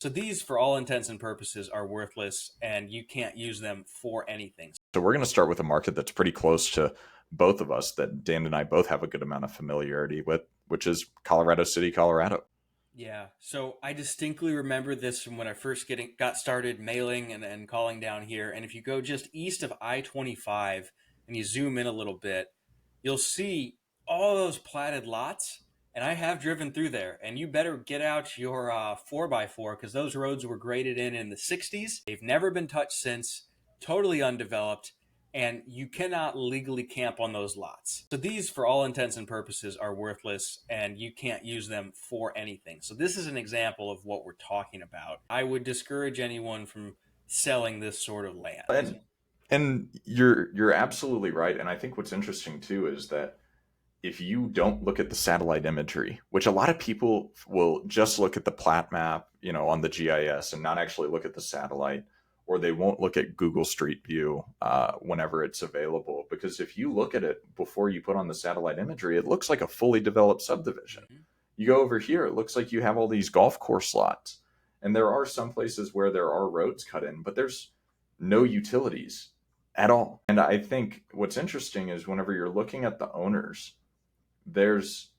So these, for all intents and purposes, are worthless and you can't use them for anything. So we're going to start with a market that's pretty close to both of us, that Dan and I both have a good amount of familiarity with, which is Colorado City, Colorado. Yeah. So I distinctly remember this from when I first got started mailing and calling down here. And if you go just east of I-25 and you zoom in a little bit, you'll see all those platted lots. And I have driven through there. And you better get out your 4x4 because those roads were graded in the 60s. They've never been touched since, totally undeveloped, and you cannot legally camp on those lots. So these, for all intents and purposes, are worthless and you can't use them for anything. So this is an example of what we're talking about. I would discourage anyone from selling this sort of land. And you're absolutely right. And I think what's interesting too is that if you don't look at the satellite imagery, which a lot of people will just look at the plat map, on the GIS and not actually look at the satellite, or they won't look at Google Street View whenever it's available. Because if you look at it before you put on the satellite imagery, it looks like a fully developed subdivision. Mhm. You go over here, it looks like you have all these golf course lots. And there are some places where there are roads cut in, but there's no utilities at all. And I think what's interesting is whenever you're looking at the owners, there's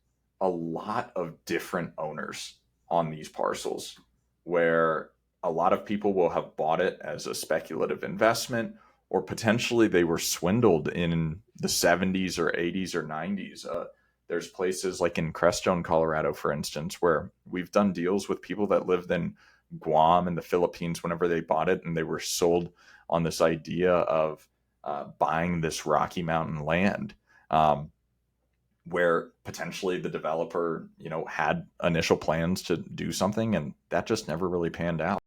a lot of different owners on these parcels where a lot of people will have bought it as a speculative investment, or potentially they were swindled in the 70s or 80s or 90s. There's places like in Crestone, Colorado, for instance, where we've done deals with people that lived in Guam and the Philippines whenever they bought it, and they were sold on this idea of buying this Rocky Mountain land. Where potentially the developer, had initial plans to do something, and that just never really panned out.